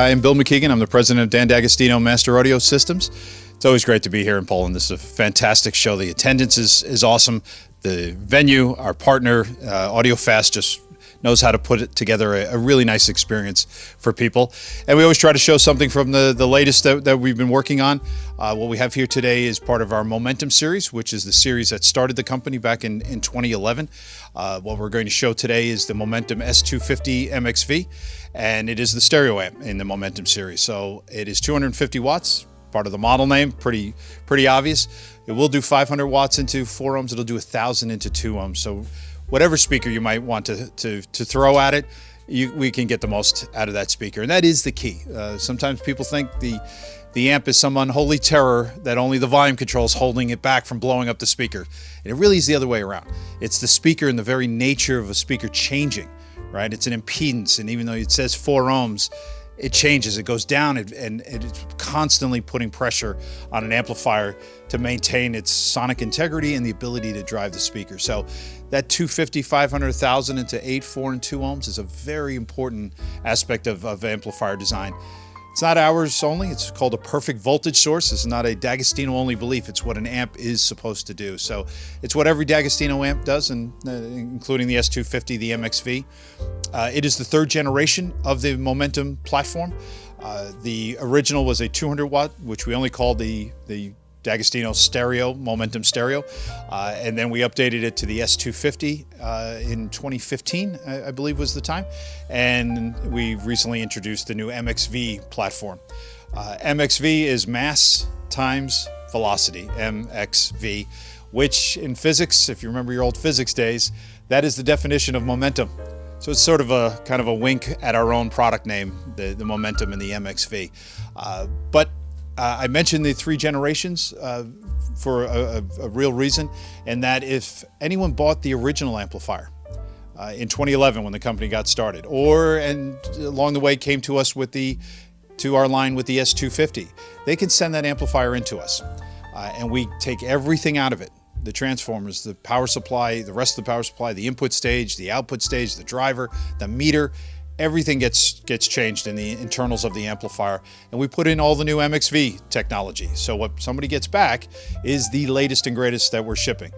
I am Bill McKeegan. I'm the president of Dan D'Agostino Master Audio Systems. It's always great to be here in Poland. This is a fantastic show. The attendance is awesome. The venue, our partner, AudioFast, just knows how to put it together a really nice experience for people. And we always try to show something from the latest that we've been working on. What we have here today is part of our Momentum series, which is the series that started the company back in 2011. What we're going to show today is the Momentum S250 MxV, and it is the stereo amp in the Momentum series. So it is 250 watts, part of the model name, pretty obvious. It will do 500 watts into 4 ohms. It'll do 1,000 into 2 ohms. So whatever speaker you might want to throw at it, we can get the most out of that speaker. And that is the key. Sometimes people think the amp is some unholy terror that only the volume control is holding it back from blowing up the speaker. And it really is the other way around. It's the speaker and the very nature of a speaker changing, right? It's an impedance. And even though it says 4 ohms, it changes, it goes down, and it's constantly putting pressure on an amplifier to maintain its sonic integrity and the ability to drive the speaker. So that 250, 500, 1,000 into 8, 4, and 2 ohms is a very important aspect of amplifier design. It's not ours only, it's called a perfect voltage source. This is not a D'Agostino only belief, it's what an amp is supposed to do. So it's what every D'Agostino amp does, and including the S250, the MxV. It is the third generation of the Momentum platform. The original was a 200 watt, which we only called the D'Agostino Stereo, Momentum Stereo. And then we updated it to the S250 in 2015, I believe was the time. And we recently introduced the new MxV platform. MxV is mass times velocity, MxV, which in physics, if you remember your old physics days, that is the definition of momentum. So it's sort of a kind of a wink at our own product name, the Momentum and the MxV. But I mentioned the 3 generations for a real reason, and that if anyone bought the original amplifier in 2011 when the company got started, and along the way came to us to our line with the S250, they can send that amplifier into us, and we take everything out of it. The transformers, the power supply, the rest of the power supply, the input stage, the output stage, the driver, the meter, everything gets changed in the internals of the amplifier, and we put in all the new MxV technology. So what somebody gets back is the latest and greatest that we're shipping.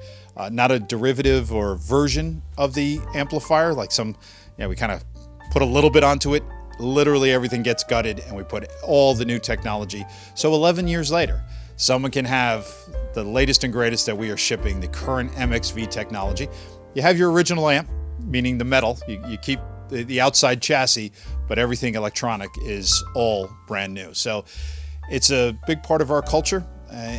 Not a derivative or version of the amplifier, like we kind of put a little bit onto it. Literally everything gets gutted, and we put all the new technology. So 11 years later, someone can have the latest and greatest that we are shipping, the current MxV technology. You have your original amp, meaning the metal. You keep the outside chassis, but everything electronic is all brand new. So it's a big part of our culture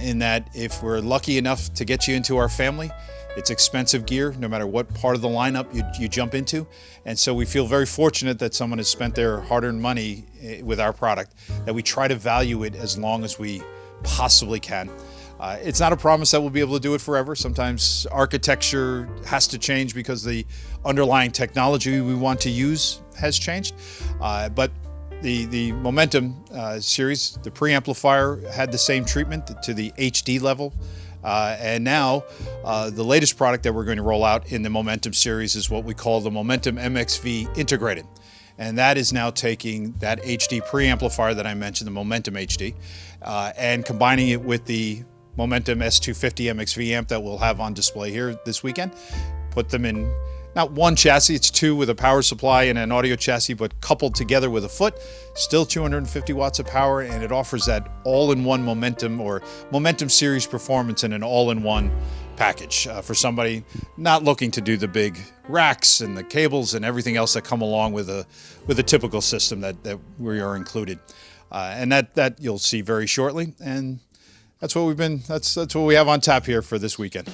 in that if we're lucky enough to get you into our family, it's expensive gear, no matter what part of the lineup you jump into. And so we feel very fortunate that someone has spent their hard-earned money with our product, that we try to value it as long as we possibly can. It's not a promise that we'll be able to do it forever. Sometimes architecture has to change because the underlying technology we want to use has changed. But the Momentum series, the preamplifier had the same treatment to the HD level. And now the latest product that we're going to roll out in the Momentum series is what we call the Momentum MxV Integrated. And that is now taking that HD preamplifier that I mentioned, the Momentum HD, and combining it with the Momentum S250 MxV amp that we'll have on display here this weekend. Put them in not one chassis, it's 2 with a power supply and an audio chassis, but coupled together with a foot, still 250 watts of power, and it offers that all-in-one Momentum or Momentum series performance in an all-in-one package for somebody not looking to do the big racks and the cables and everything else that come along with a typical system that we are included. And that you'll see very shortly. And that's what we have on tap here for this weekend.